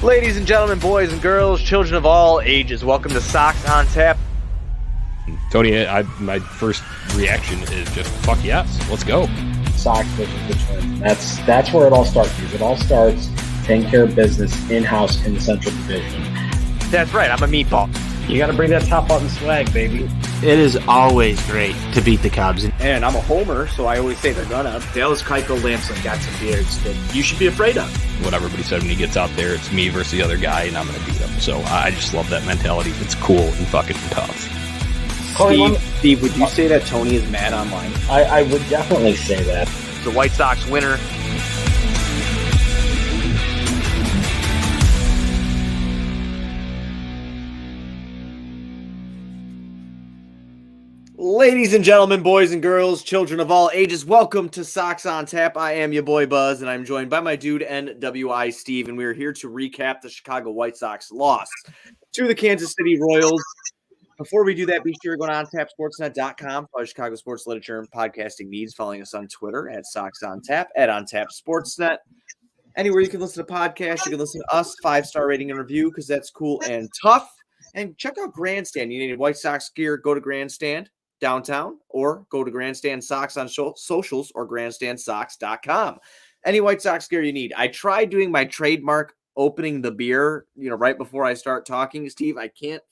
Ladies and gentlemen, boys and girls, children of all ages, welcome to Sox on Tap. Tony, my first reaction is just, fuck yes, let's go. Sox versus the Twins. That's where it all starts. Because it all starts taking care of business in-house in the Central Division. That's right, I'm a meatball. You got to bring that top button swag, baby. It is always great to beat the Cubs. And I'm a homer, so I always say they're gonna. Dallas Keuchel Lamson got some beards that you should be afraid of. What everybody said when he gets out there, it's me versus the other guy, and I'm going to beat him. So I just love that mentality. It's cool and fucking tough. Steve, would you say that Tony is mad online? I would definitely say that. The White Sox winner. Ladies and gentlemen, boys and girls, children of all ages, welcome to Sox on Tap. I am your boy Buzz, and I'm joined by my dude NWI Steve, and we are here to recap the Chicago White Sox loss to the Kansas City Royals. Before we do that, be sure to go to ontapsportsnet.com for Chicago sports literature and podcasting needs. Following us on Twitter at Sox on Tap, at OnTapSportsNet. Anywhere you can listen to podcasts, you can listen to us, 5-star rating and review, because that's cool and tough. And check out Grandstand. You need White Sox gear, go to Grandstand downtown, or go to Grandstand Sox on socials or grandstandsox.com. Any White Sox gear you need. I tried doing my trademark opening the beer, right before I start talking, Steve. I can't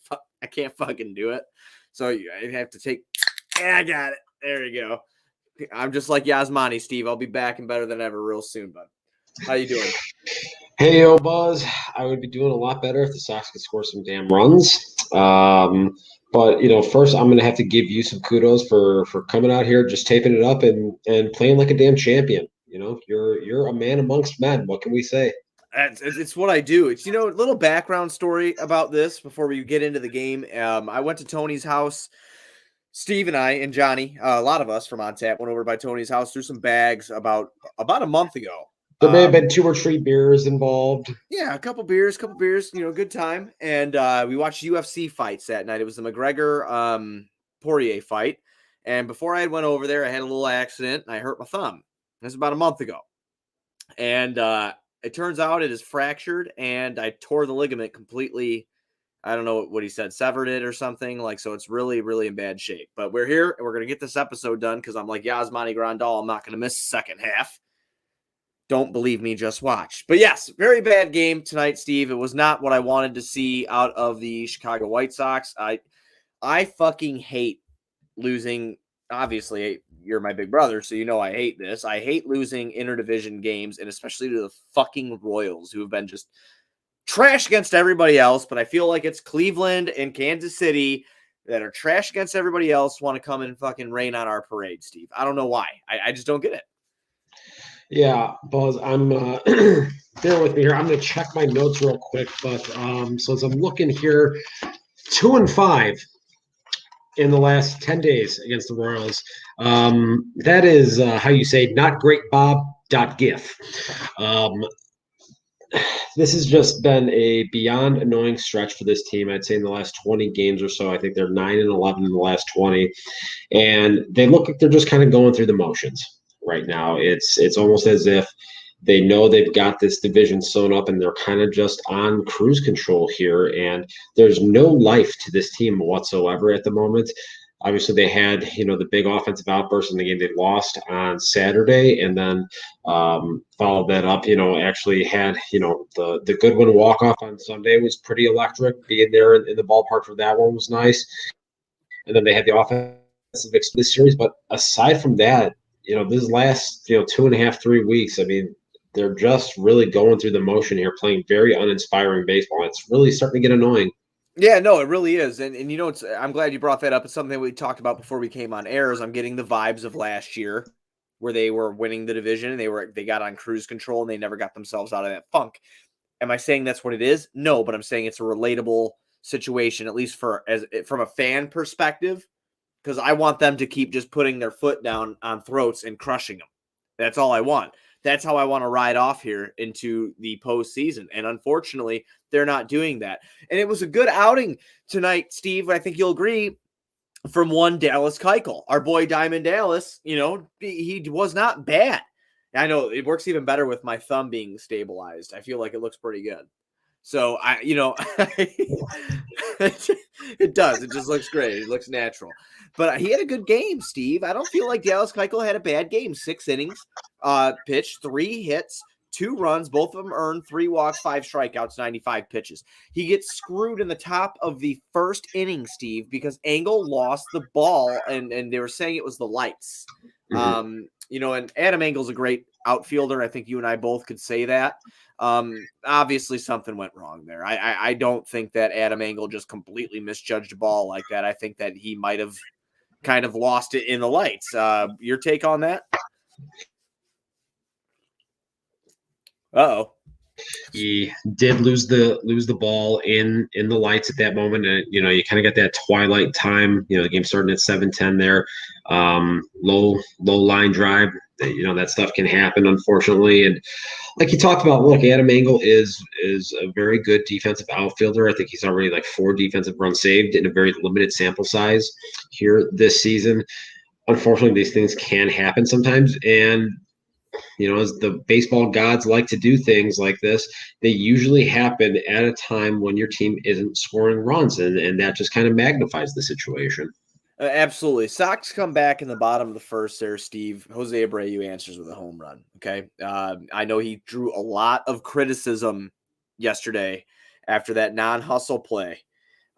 fucking do it. So I have to take. I got it. There you go. I'm just like Yasmani, Steve. I'll be back and better than ever real soon, bud. How you doing? Hey, yo, Buzz. I would be doing a lot better if the Sox could score some damn runs. But, first I'm going to have to give you some kudos for coming out here, just taping it up and playing like a damn champion. You're a man amongst men. What can we say? It's what I do. It's, a little background story about this before we get into the game. I went to Tony's house. Steve and I and Johnny, a lot of us from On Tap, went over by Tony's house, threw some bags about a month ago. There may have been 2 or 3 beers involved. Yeah, a couple beers, good time. And we watched UFC fights that night. It was the McGregor Poirier fight. And before I went over there, I had a little accident and I hurt my thumb. This was about a month ago. And it turns out it is fractured and I tore the ligament completely. I don't know what he said, severed it or something. So it's really, really in bad shape. But we're here and we're going to get this episode done because I'm like Yasmani Grandal. I'm not going to miss the second half. Don't believe me, just watch. But yes, very bad game tonight, Steve. It was not what I wanted to see out of the Chicago White Sox. I fucking hate losing. Obviously, you're my big brother, so I hate this. I hate losing interdivision games, and especially to the fucking Royals, who have been just trash against everybody else. But I feel like it's Cleveland and Kansas City that are trash against everybody else, want to come and fucking rain on our parade, Steve. I don't know why. I just don't get it. Yeah, Buzz, I'm bear with me here. I'm going to check my notes real quick. But so as I'm looking here, 2-5 in the last 10 days against the Royals. That is how you say not great Bob.gif. This has just been a beyond annoying stretch for this team. I'd say in the last 20 games or so, I think they're 9-11 in the last 20. And they look like they're just kind of going through the motions right now. It's almost as if they know they've got this division sewn up and they're kind of just on cruise control here. And there's no life to this team whatsoever at the moment. Obviously, they had, the big offensive outburst in the game they lost on Saturday, and then followed that up, actually had, the Goodwin walk-off on Sunday was pretty electric. Being there in the ballpark for that one was nice. And then they had the offensive this series. But aside from that, this last, 2.5, 3 weeks, I mean, they're just really going through the motion here, playing very uninspiring baseball. It's really starting to get annoying. Yeah, no, it really is. And I'm glad you brought that up. It's something we talked about before we came on air. I'm getting the vibes of last year where they were winning the division and they got on cruise control and they never got themselves out of that funk. Am I saying that's what it is? No, but I'm saying it's a relatable situation, at least from a fan perspective, because I want them to keep just putting their foot down on throats and crushing them. That's all I want. That's how I want to ride off here into the postseason. And unfortunately, they're not doing that. And it was a good outing tonight, Steve. I think you'll agree, from one Dallas Keuchel. Our boy Diamond Dallas, he was not bad. I know it works even better with my thumb being stabilized. I feel like it looks pretty good. So it does. It just looks great. It looks natural. But he had a good game, Steve. I don't feel like Dallas Keuchel had a bad game. 6 innings, pitched 3 hits, 2 runs, both of them earned, 3 walks, 5 strikeouts, 95 pitches. He gets screwed in the top of the first inning, Steve, because Engel lost the ball, and they were saying it was the lights. And Adam Engel's a great outfielder. I think you and I both could say that. Obviously something went wrong there. I don't think that Adam Engel just completely misjudged a ball like that. I think that he might have kind of lost it in the lights. Your take on that? Uh-oh. He did lose the ball in the lights at that moment, and you kind of got that twilight time. The game starting at 7:10 there. Low line drive. That stuff can happen, unfortunately. And like you talked about, look, Adam Engel is a very good defensive outfielder. I think he's already like 4 defensive runs saved in a very limited sample size here this season. Unfortunately, these things can happen sometimes, and as the baseball gods like to do things like this, they usually happen at a time when your team isn't scoring runs, and that just kind of magnifies the situation. Absolutely. Sox come back in the bottom of the first there, Steve. Jose Abreu answers with a home run. Okay. I know he drew a lot of criticism yesterday after that non-hustle play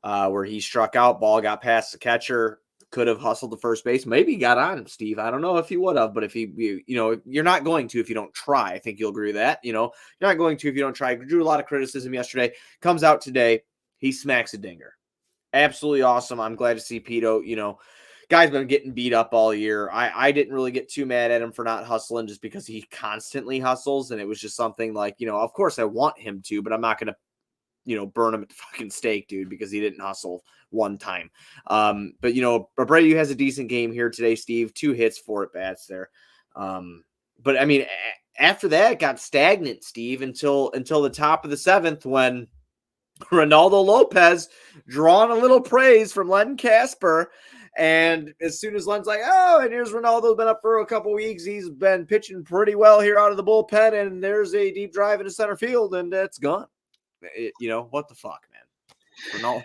where he struck out, ball got past the catcher, could have hustled the first base. Maybe he got on him, Steve. I don't know if he would have, but if you're not going to if you don't try. I think you'll agree with that. You're not going to if you don't try. Drew a lot of criticism yesterday. Comes out today. He smacks a dinger. Absolutely awesome. I'm glad to see Pito. Guy's been getting beat up all year. I didn't really get too mad at him for not hustling just because he constantly hustles. And it was just something like, of course I want him to, but I'm not going to, burn him at the fucking stake, dude, because he didn't hustle one time. But Abreu has a decent game here today, Steve. 2 hits, 4 at bats there. But I mean, after that, it got stagnant, Steve, until the top of the 7th when Ronaldo Lopez drawing a little praise from Len Casper. And as soon as Len's like, oh, and here's Ronaldo, been up for a couple weeks. He's been pitching pretty well here out of the bullpen. And there's a deep drive into center field and it's gone. What the fuck, man?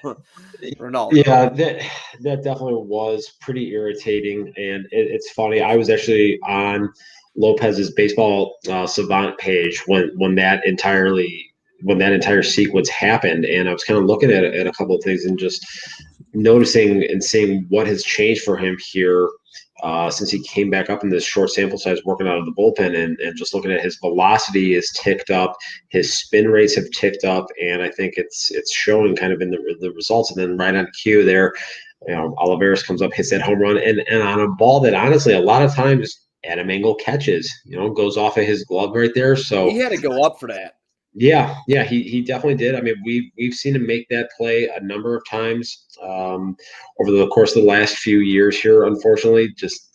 Ronaldo. Yeah, that definitely was pretty irritating. And it's funny. I was actually on Lopez's baseball savant page when that entire sequence happened, and I was kind of looking at a couple of things and just noticing and seeing what has changed for him here since he came back up in this short sample size working out of the bullpen, and just looking at his velocity is ticked up, his spin rates have ticked up, and I think it's showing kind of in the results. And then right on cue there, Olivares comes up, hits that home run, and on a ball that honestly a lot of times Adam Engel catches, goes off of his glove right there. So he had to go up for that. Yeah, he definitely did. I mean, we've seen him make that play a number of times over the course of the last few years here. Unfortunately, just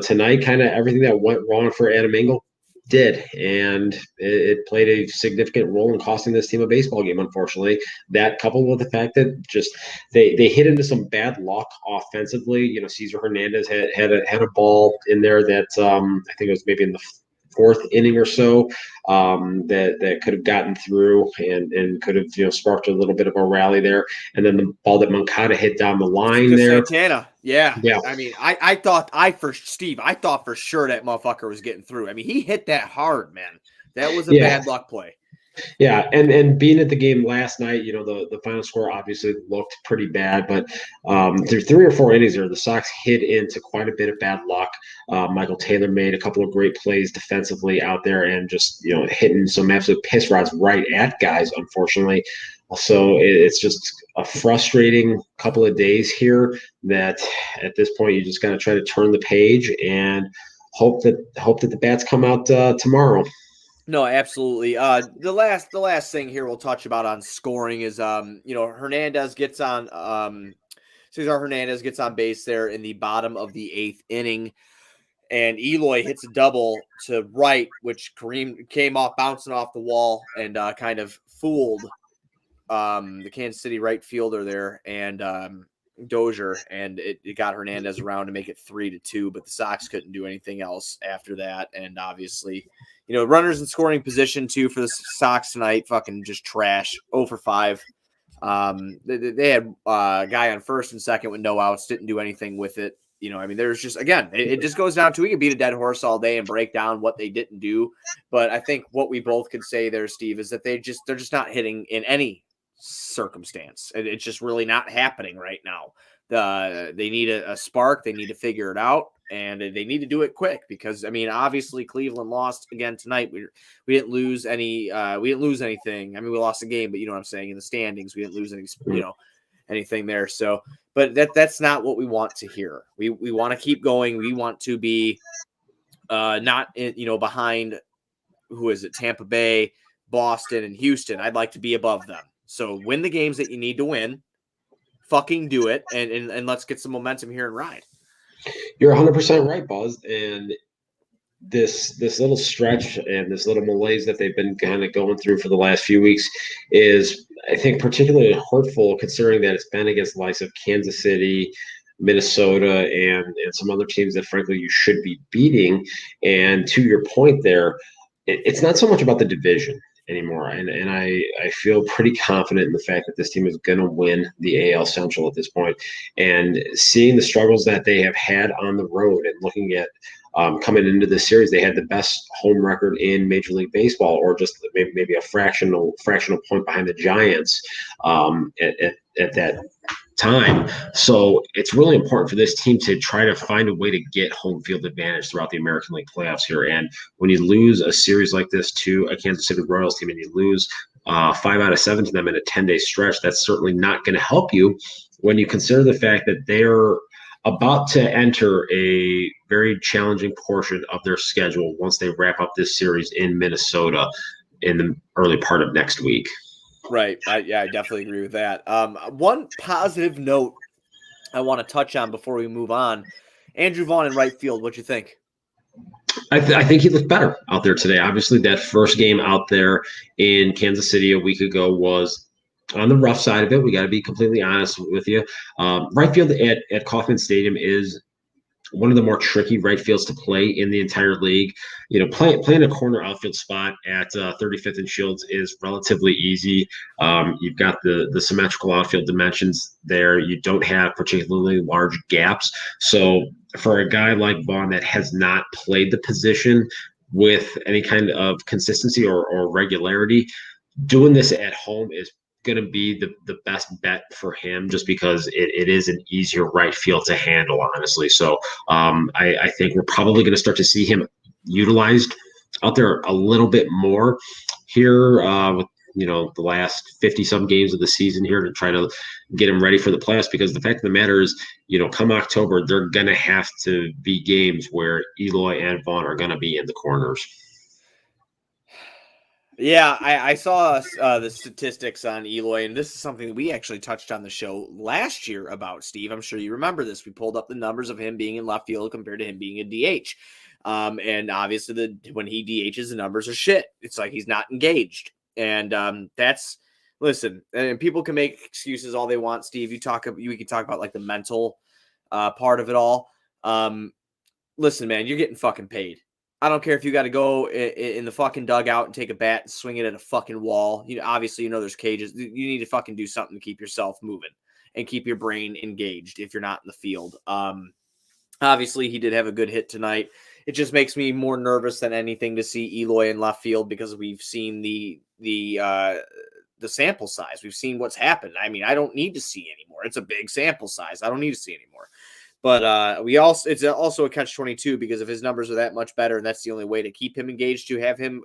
tonight, kind of everything that went wrong for Adam Engel did, and it played a significant role in costing this team a baseball game. Unfortunately, that coupled with the fact that just they hit into some bad luck offensively. Cesar Hernandez had a ball in there that I think it was maybe in the 4th inning or so that could have gotten through and could have sparked a little bit of a rally there. And then the ball that Moncada hit down the line there. Santana. Yeah. I mean, I thought for sure that motherfucker was getting through. I mean, he hit that hard, man. That was a bad luck play. Yeah, and being at the game last night, the final score obviously looked pretty bad, but through 3 or 4 innings there, the Sox hit into quite a bit of bad luck. Michael Taylor made a couple of great plays defensively out there and just, hitting some absolute piss rods right at guys, unfortunately. So it's just a frustrating couple of days here that at this point you just got to try to turn the page and hope that the bats come out tomorrow. No, absolutely. The last thing here we'll touch about on scoring is Hernandez gets on Cesar Hernandez gets on base there in the bottom of the 8th inning, and Eloy hits a double to right, which Kareem came off bouncing off the wall and kind of fooled the Kansas City right fielder there. And Dozier, and it got Hernandez around to make it 3-2, but the Sox couldn't do anything else after that. And obviously, runners in scoring position too for the Sox tonight, fucking just trash. 0 for 5. They had a guy on first and second with no outs, didn't do anything with it. There's just, again, it just goes down to, we could beat a dead horse all day and break down what they didn't do. But I think what we both could say there, Steve, is that they're just not hitting in any circumstance. It's just really not happening right now. They need a spark. They need to figure it out, and they need to do it quick because, obviously Cleveland lost again tonight. We didn't lose any. We didn't lose anything. We lost a game, but you know what I'm saying, in the standings, we didn't lose any, anything there. So, but that's not what we want to hear. We want to keep going. We want to be not behind, who is it? Tampa Bay, Boston, and Houston. I'd like to be above them. So win the games that you need to win. Fucking do it, and let's get some momentum here and ride. You're 100% right, Buzz. And this little stretch and this little malaise that they've been kind of going through for the last few weeks is, I think, particularly hurtful, considering that it's been against the likes of Kansas City, Minnesota, and some other teams that, frankly, you should be beating. And to your point there, it's not so much about the division anymore. And I feel pretty confident in the fact that this team is going to win the AL Central at this point. And seeing the struggles that they have had on the road and looking at coming into the series, they had the best home record in Major League Baseball, or just maybe a fractional point behind the Giants at that time. So it's really important for this team to try to find a way to get home field advantage throughout the American League playoffs here. And when you lose a series like this to a Kansas City Royals team and you lose 5 out of 7 to them in a 10-day stretch, that's certainly not going to help you when you consider the fact that they're about to enter a very challenging portion of their schedule once they wrap up this series in Minnesota in the early part of next week. Right. I definitely agree with that. One positive note I want to touch on before we move on. Andrew Vaughn in right field. What you think? I think he looked better out there today. Obviously, that first game out there in Kansas City a week ago was on the rough side of it. We got to be completely honest with you. Right field at Kauffman Stadium is one of the more tricky right fields to play in the entire league. Playing a corner outfield spot at 35th and Shields is relatively easy. You've got the symmetrical outfield dimensions there. You don't have particularly large gaps. So for a guy like Vaughn that has not played the position with any kind of consistency or regularity, doing this at home is going to be the best bet for him, just because it is an easier right field to handle, honestly. So I think we're probably going to start to see him utilized out there a little bit more here with the last 50-some games of the season here, to try to get him ready for the playoffs, because the fact of the matter is, come October, they're going to have to be games where Eloy and Vaughn are going to be in the corners. Yeah, I saw the statistics on Eloy, and this is something that we actually touched on the show last year about, Steve. I'm sure you remember this. We pulled up the numbers of him being in left field compared to him being a DH. And obviously when he DHs, the numbers are shit. It's like he's not engaged. And listen, and people can make excuses all they want, Steve. We can talk about like the mental part of it all. Listen, man, you're getting fucking paid. I don't care if you got to go in the fucking dugout and take a bat and swing it at a fucking wall. Obviously, there's cages. You need to fucking do something to keep yourself moving and keep your brain engaged if you're not in the field. Obviously, he did have a good hit tonight. It just makes me more nervous than anything to see Eloy in left field, because we've seen the sample size. We've seen what's happened. I don't need to see anymore. It's a big sample size. I don't need to see anymore. But it's also a catch-22, because if his numbers are that much better, and that's the only way to keep him engaged, to have him,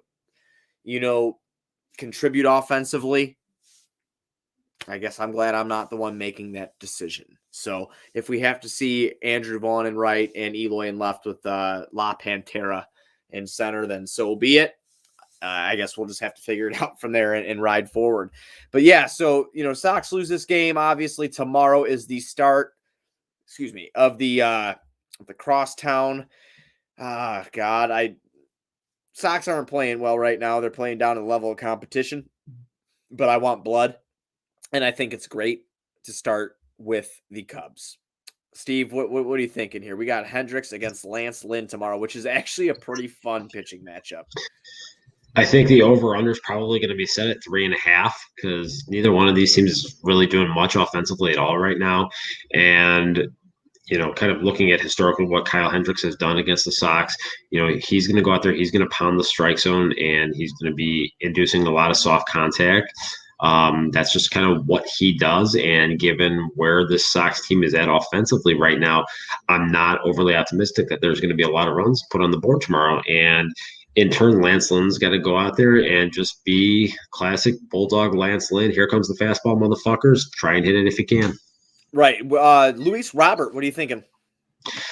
contribute offensively, I guess I'm glad I'm not the one making that decision. So if we have to see Andrew Vaughn in right and Eloy in left with La Pantera in center, then so be it. I guess we'll just have to figure it out from there and ride forward. But yeah, so, Sox lose this game. Obviously, tomorrow is the start of the crosstown. Sox aren't playing well right now. They're playing down to the level of competition, but I want blood. And I think it's great to start with the Cubs. Steve, what are you thinking here? We got Hendricks against Lance Lynn tomorrow, which is actually a pretty fun pitching matchup. I think the over-under is probably going to be set at 3.5 because neither one of these teams is really doing much offensively at all right now. And, kind of looking at historically what Kyle Hendricks has done against the Sox, he's going to go out there, he's going to pound the strike zone, and he's going to be inducing a lot of soft contact. That's just kind of what he does. And given where the Sox team is at offensively right now, I'm not overly optimistic that there's going to be a lot of runs put on the board tomorrow. And in turn, Lance Lynn's got to go out there and just be classic Bulldog Lance Lynn. Here comes the fastball, motherfuckers. Try and hit it if you can. Right. Luis Robert, what are you thinking?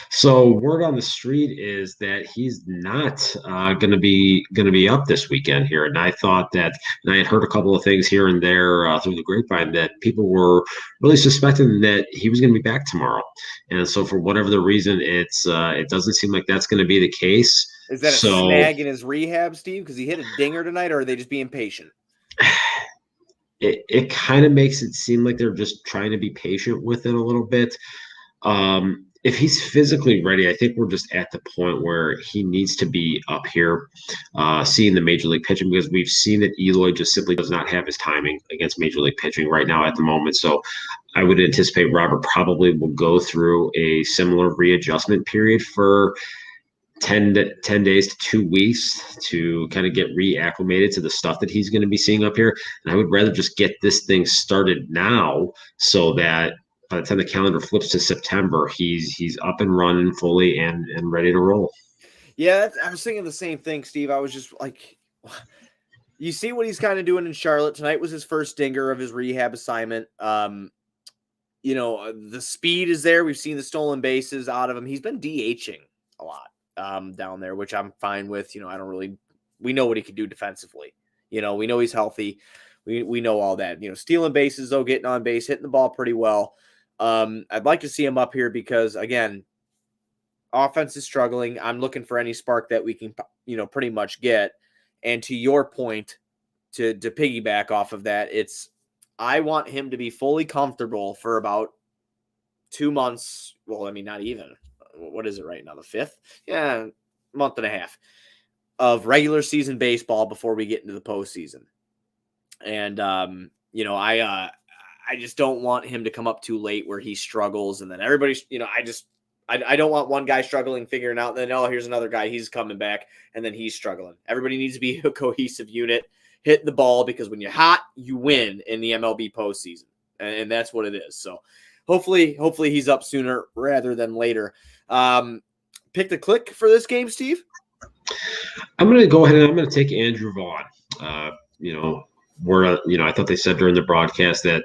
So word on the street is that he's not going to be up this weekend here, and I thought that, and I had heard a couple of things here and there through the grapevine that people were really suspecting that he was going to be back tomorrow, and so for whatever the reason, it doesn't seem like that's going to be the case. Is that a snag in his rehab, Steve? Because he hit a dinger tonight, or are they just being patient? It kind of makes it seem like they're just trying to be patient with it a little bit. If he's physically ready, I think we're just at the point where he needs to be up here, seeing the major league pitching, because we've seen that Eloy just simply does not have his timing against major league pitching right now at the moment. So I would anticipate Robert probably will go through a similar readjustment period for 10 days to 2 weeks to kind of get reacclimated to the stuff that he's going to be seeing up here. And I would rather just get this thing started now so that by the time the calendar flips to September, he's up and running fully and ready to roll. Yeah, I was thinking the same thing, Steve. I was just like, you see what he's kind of doing in Charlotte. Tonight was his first dinger of his rehab assignment. The speed is there. We've seen the stolen bases out of him. He's been DHing a lot down there, which I'm fine with. We know what he can do defensively. We know he's healthy. We know all that. Stealing bases, though, getting on base, hitting the ball pretty well. I'd like to see him up here because, again, offense is struggling. I'm looking for any spark that we can, pretty much get. And to your point, to piggyback off of that, I want him to be fully comfortable for about 2 months. Well, I mean, not even. What is it right now? The 5th? Yeah, month and a half of regular season baseball before we get into the postseason. And, I just don't want him to come up too late where he struggles. And then everybody's, I don't want one guy struggling, figuring out, and then, here's another guy, he's coming back, and then he's struggling. Everybody needs to be a cohesive unit, hit the ball, because when you're hot, you win in the MLB postseason. And that's what it is. So hopefully he's up sooner rather than later. Pick the click for this game, Steve? I'm going to go ahead and I'm going to take Andrew Vaughn. I thought they said during the broadcast that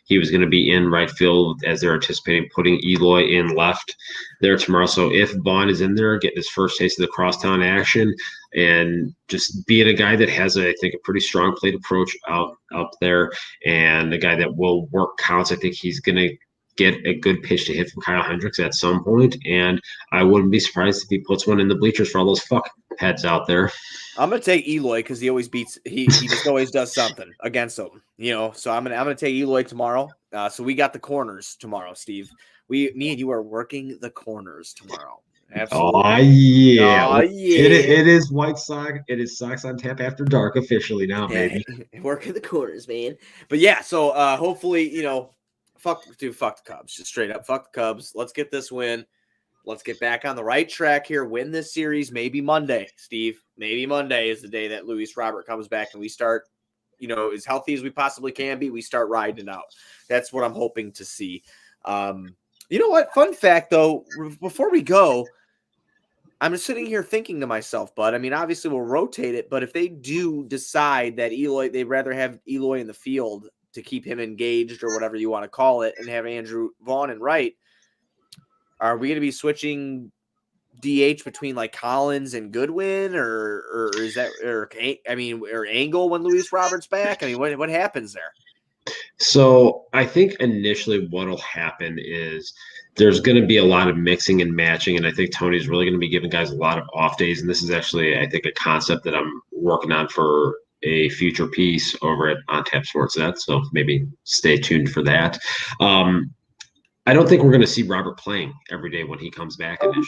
he was going to be in right field as they're anticipating putting Eloy in left there tomorrow. So if Vaughn is in there, getting his first taste of the crosstown action and just being a guy that has, I think, a pretty strong plate approach out there, and a guy that will work counts, I think he's going to get a good pitch to hit from Kyle Hendricks at some point, and I wouldn't be surprised if he puts one in the bleachers for all those fuckheads out there. I'm gonna take Eloy because he always beats. He just always does something against them, So I'm gonna take Eloy tomorrow. So we got the corners tomorrow, Steve. Me and you are working the corners tomorrow. Absolutely. Oh yeah. It is White Sox. It is Sox on Tap After Dark officially now, baby. Working the corners, man. But yeah, so hopefully, fuck the Cubs. Just straight up, fuck the Cubs. Let's get this win. Let's get back on the right track here. Win this series. Maybe Monday, Steve. Maybe Monday is the day that Luis Robert comes back and we start, as healthy as we possibly can be. We start riding it out. That's what I'm hoping to see. You know what? Fun fact, though, before we go, I'm just sitting here thinking to myself, Bud. I mean, obviously we'll rotate it, but if they do decide that they'd rather have Eloy in the field to keep him engaged or whatever you want to call it and have Andrew Vaughn and right, are we going to be switching DH between like Collins and Goodwin or is that, or Angle when Luis Roberts back? I mean, what happens there? So I think initially what'll happen is there's going to be a lot of mixing and matching, and I think Tony's really going to be giving guys a lot of off days. And this is actually, I think, a concept that I'm working on for a future piece over at On Tap Sportsnet. So maybe stay tuned for that. I don't think we're going to see Robert playing every day when he comes back initially.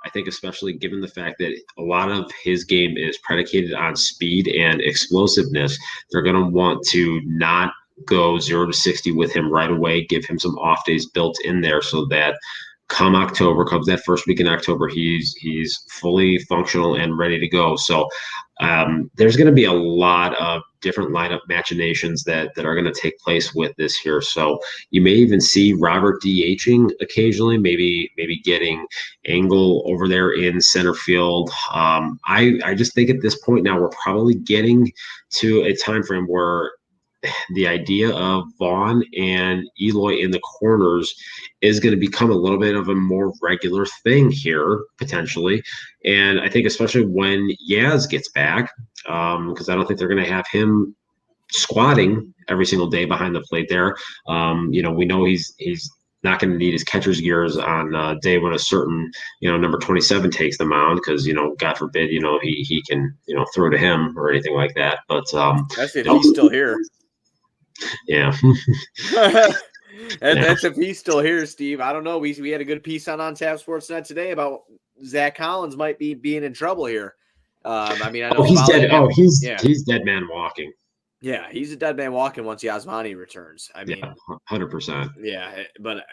I think especially given the fact that a lot of his game is predicated on speed and explosiveness, they're going to want to not go 0 to 60 with him right away, give him some off days built in there so that come October, comes that first week in October, he's fully functional and ready to go. So there's going to be a lot of different lineup machinations that are going to take place with this here. So you may even see Robert DHing occasionally, maybe getting Angle over there in center field. I just think at this point now we're probably getting to a time frame where the idea of Vaughn and Eloy in the corners is going to become a little bit of a more regular thing here, potentially. And I think especially when Yaz gets back, because I don't think they're going to have him squatting every single day behind the plate there. We know he's not going to need his catcher's gears on day when a certain, number 27 takes the mound because, God forbid, he can, throw to him or anything like that. But that's it. He's still here. Yeah. That's if he's still here, Steve. I don't know. We had a good piece on Tap Sportsnet today about Zach Collins might be being in trouble here. I know he's dead. He's dead man walking. Yeah, he's a dead man walking once Yasmani returns. 100%. Yeah, but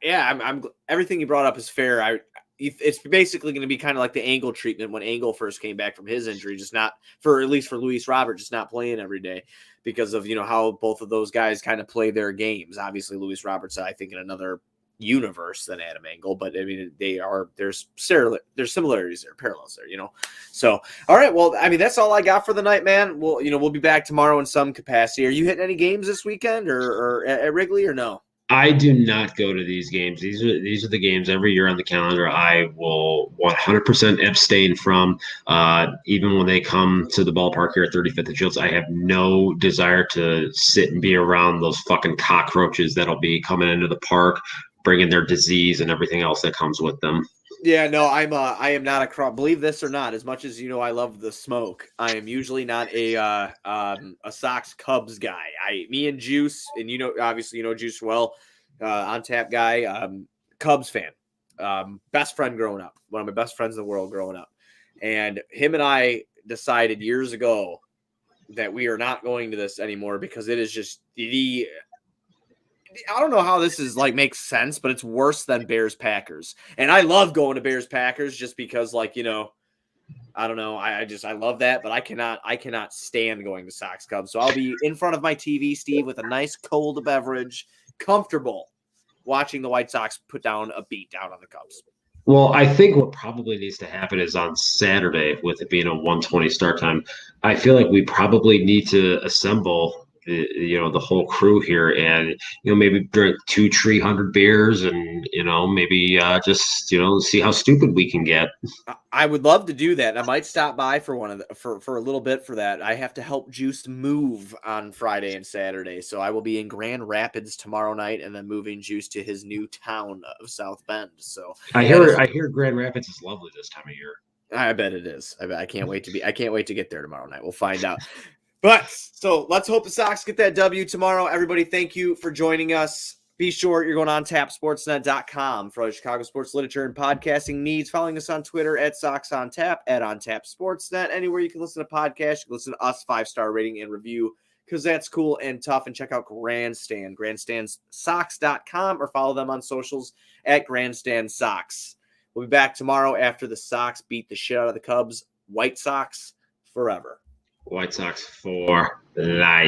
I'm everything you brought up is fair. It's basically going to be kind of like the Angle treatment when Angle first came back from his injury, just not for at least for Luis Robert, just not playing every day because of how both of those guys kind of play their games. Obviously, Luis Robert's I think in another universe than Adam Angle, but there's similarities there, parallels there, So all right, well, that's all I got for the night, man. We'll be back tomorrow in some capacity. Are you hitting any games this weekend or at Wrigley or no? I do not go to these games. These are the games every year on the calendar I will 100% abstain from. Even when they come to the ballpark here at 35th and Shields, I have no desire to sit and be around those fucking cockroaches that'll be coming into the park, bringing their disease and everything else that comes with them. Yeah, no, I am not believe this or not, as much as I love the smoke, I am usually not a Sox Cubs guy. Me and Juice, and obviously Juice well, on tap guy, Cubs fan. Best friend growing up, one of my best friends in the world growing up. And him and I decided years ago that we are not going to this anymore because it is just I don't know how this is makes sense, but it's worse than Bears Packers. And I love going to Bears Packers just because I don't know. I love that, but I cannot stand going to Sox Cubs. So I'll be in front of my TV, Steve, with a nice cold beverage, comfortable watching the White Sox put down a beat down on the Cubs. Well, I think what probably needs to happen is on Saturday, with it being a 1:20 start time, I feel like we probably need to assemble the whole crew here and maybe drink 300 beers and maybe just see how stupid we can get. I would love to do that. I might stop by for for a little bit for that. I have to help Juice move on Friday and Saturday, so I will be in Grand Rapids tomorrow night and then moving Juice to his new town of South Bend. So I hear Grand Rapids is lovely this time of year. I bet it is. I can't wait to get there tomorrow night. We'll find out. But so let's hope the Sox get that W tomorrow. Everybody, thank you for joining us. Be sure you're going on tapsportsnet.com for all Chicago sports literature and podcasting needs. Following us on Twitter at SoxOnTap, at OnTapSportsNet. Anywhere you can listen to podcasts, you can listen to us 5-star rating and review because that's cool and tough. And check out Grandstand, grandstandsox.com, or follow them on socials at Grandstand Sox. We'll be back tomorrow after the Sox beat the shit out of the Cubs. White Sox forever. White Sox for life.